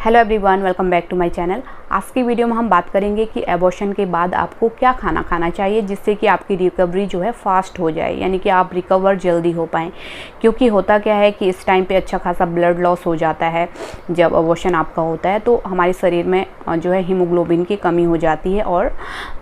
Hello everyone, welcome back to my channel. आज की video में हम बात करेंगे कि एबॉर्शन के बाद आपको क्या खाना चाहिए जिससे कि आपकी रिकवरी जो है फास्ट हो जाए, यानी कि आप रिकवर जल्दी हो पाएँ। क्योंकि होता क्या है कि इस टाइम पे अच्छा खासा ब्लड लॉस हो जाता है। जब एबॉर्शन आपका होता है तो हमारे शरीर में जो है हीमोग्लोबिन की कमी हो जाती है और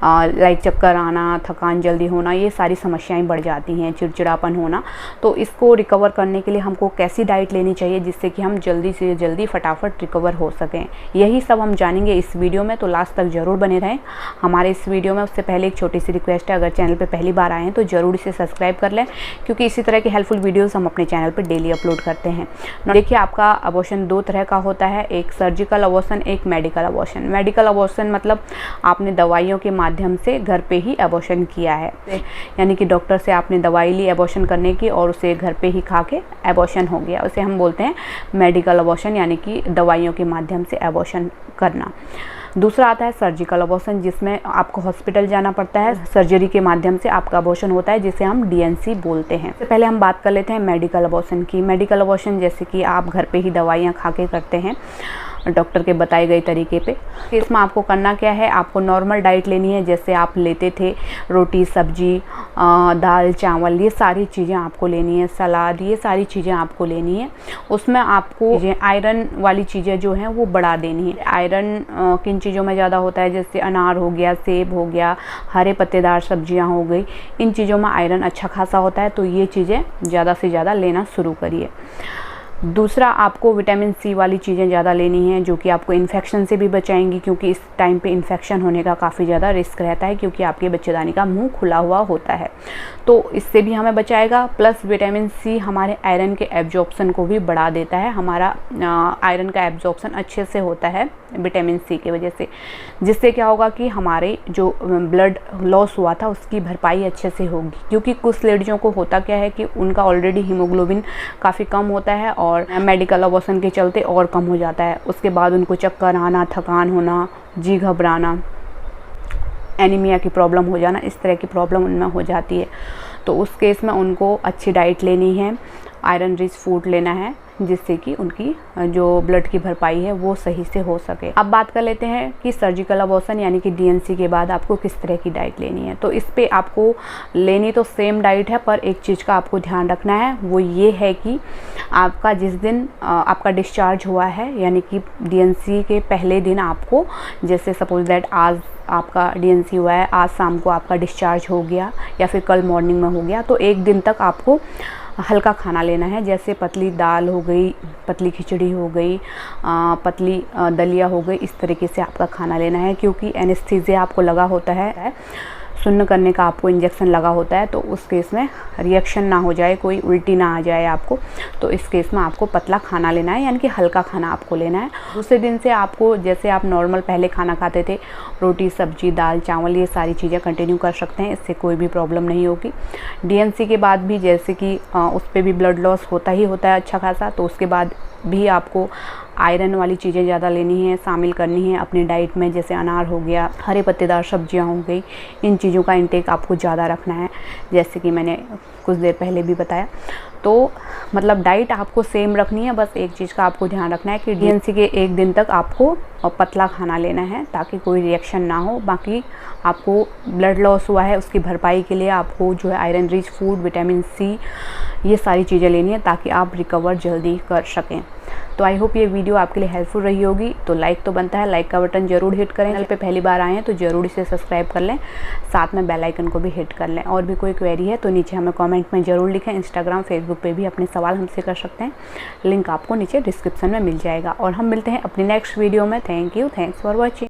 लाइक चक्कर आना, थकान जल्दी होना, ये सारी समस्याएँ बढ़ जाती हैं, चिड़चिड़ापन होना। तो इसको रिकवर करने के लिए हमको कैसी डाइट लेनी चाहिए जिससे कि हम जल्दी से जल्दी फटाफट रिकवर हो सकें, यही सब हम जानेंगे इस वीडियो में। तो लास्ट तक ज़रूर बने रहें हमारे इस वीडियो में। उससे पहले एक छोटी सी रिक्वेस्ट है, अगर चैनल पे पहली बार आए हैं तो ज़रूर इसे सब्सक्राइब कर लें, क्योंकि इसी तरह की हेल्पफुल वीडियोस हम अपने चैनल पे डेली अपलोड करते हैं। देखिए, आपका अबॉर्शन दो तरह का होता है, एक सर्जिकल अबॉर्शन, एक मेडिकल अबॉर्शन। मेडिकल अबॉर्शन मतलब आपने दवाइयों के माध्यम से घर पे ही अबॉर्शन किया है, यानी कि डॉक्टर से आपने दवाई ली अबॉर्शन करने की और उसे घर पे ही खा के अबॉर्शन हो गया, उसे हम बोलते हैं मेडिकल अबॉर्शन, यानी कि दवाइयों के माध्यम से अबॉर्शन करना। दूसरा आता है सर्जिकल अबॉर्शन, जिसमें आपको हॉस्पिटल जाना पड़ता है, सर्जरी के माध्यम से आपका अबॉर्शन होता है, जिसे हम डीएनसी बोलते हैं। तो पहले हम बात कर लेते हैं मेडिकल अबॉर्शन की। मेडिकल अबॉर्शन जैसे कि आप घर पे ही दवाइयाँ खा के करते हैं डॉक्टर के बताए गए तरीके पे। इसमें आपको करना क्या है, आपको नॉर्मल डाइट लेनी है जैसे आप लेते थे, रोटी सब्जी दाल चावल, ये सारी चीज़ें आपको लेनी है, सलाद, ये सारी चीज़ें आपको लेनी है। उसमें आपको आयरन वाली चीज़ें जो हैं वो बढ़ा देनी है। आयरन किन चीज़ों में ज़्यादा होता है, जैसे अनार हो गया, सेब हो गया, हरे पत्तेदार सब्जियां हो गई, इन चीज़ों में आयरन अच्छा खासा होता है, तो ये चीज़ें ज़्यादा से ज़्यादा लेना शुरू करिए। दूसरा, आपको विटामिन सी वाली चीज़ें ज़्यादा लेनी हैं, जो कि आपको इन्फेक्शन से भी बचाएंगी, क्योंकि इस टाइम पे इन्फेक्शन होने का काफ़ी ज़्यादा रिस्क रहता है, क्योंकि आपके बच्चेदानी का मुंह खुला हुआ होता है, तो इससे भी हमें बचाएगा। प्लस विटामिन सी हमारे आयरन के एब्जॉर्प्शन को भी बढ़ा देता है। हमारा आयरन का एब्जॉर्प्शन अच्छे से होता है विटामिन सी की वजह से, जिससे क्या होगा कि हमारे जो ब्लड लॉस हुआ था उसकी भरपाई अच्छे से होगी। क्योंकि कुछ लेडीज़ों को होता क्या है कि उनका ऑलरेडी हीमोग्लोबिन काफ़ी कम होता है और मेडिकल अबॉर्शन के चलते और कम हो जाता है। उसके बाद उनको चक्कर आना, थकान होना, जी घबराना, एनीमिया की प्रॉब्लम हो जाना, इस तरह की प्रॉब्लम उनमें हो जाती है। तो उस केस में उनको अच्छी डाइट लेनी है, आयरन रिच फूड लेना है, जिससे कि उनकी जो ब्लड की भरपाई है वो सही से हो सके। अब बात कर लेते हैं कि सर्जिकल अबॉर्शन यानी कि डीएनसी के बाद आपको किस तरह की डाइट लेनी है। तो इस पे आपको लेनी तो सेम डाइट है, पर एक चीज़ का आपको ध्यान रखना है, वो ये है कि आपका जिस दिन आपका डिस्चार्ज हुआ है, यानी कि डीएनसी के पहले दिन आपको, जैसे सपोज दैट आज आपका डीएनसी हुआ है, आज शाम को आपका डिस्चार्ज हो गया या फिर कल मॉर्निंग में हो गया, तो एक दिन तक आपको हल्का खाना लेना है, जैसे पतली दाल हो गई, पतली खिचड़ी हो गई, पतली दलिया हो गई, इस तरीके से आपका खाना लेना है। क्योंकि एनेस्थीसिया आपको लगा होता है, सुन्न करने का आपको इंजेक्शन लगा होता है, तो उस केस में रिएक्शन ना हो जाए, कोई उल्टी ना आ जाए आपको, तो इस केस में आपको पतला खाना लेना है, यानी कि हल्का खाना आपको लेना है। दूसरे दिन से आपको, जैसे आप नॉर्मल पहले खाना खाते थे, रोटी सब्जी दाल चावल, ये सारी चीज़ें कंटिन्यू कर सकते हैं, इससे कोई भी प्रॉब्लम नहीं होगी। डीएनसी के बाद भी जैसे कि उस पर भी ब्लड लॉस होता ही होता है अच्छा खासा, तो उसके बाद भी आपको आयरन वाली चीज़ें ज़्यादा लेनी है, शामिल करनी है अपनी डाइट में, जैसे अनार हो गया, हरे पत्तेदार सब्जियां हो गई, इन चीज़ों का इंटेक आपको ज़्यादा रखना है, जैसे कि मैंने कुछ देर पहले भी बताया। तो मतलब डाइट आपको सेम रखनी है, बस एक चीज़ का आपको ध्यान रखना है कि डीएनसी के एक दिन तक आपको पतला खाना लेना है, ताकि कोई रिएक्शन ना हो। बाकी आपको ब्लड लॉस हुआ है उसकी भरपाई के लिए आपको जो है iron rich food, vitamin C, ये सारी चीज़ें लेनी है, ताकि आप रिकवर जल्दी कर सकें। तो आई होप ये वीडियो आपके लिए हेल्पफुल रही होगी। तो लाइक तो बनता है, लाइक का बटन जरूर हिट करें। चैनल पे पहली बार आए हैं तो ज़रूर इसे सब्सक्राइब कर लें, साथ में बेल आइकन को भी हिट कर लें। और भी कोई क्वेरी है तो नीचे हमें कमेंट में ज़रूर लिखें। इंस्टाग्राम फेसबुक पे भी अपने सवाल हमसे कर सकते हैं, लिंक आपको नीचे डिस्क्रिप्शन में मिल जाएगा। और हम मिलते हैं अपनी नेक्स्ट वीडियो में। Thank you, thanks for watching.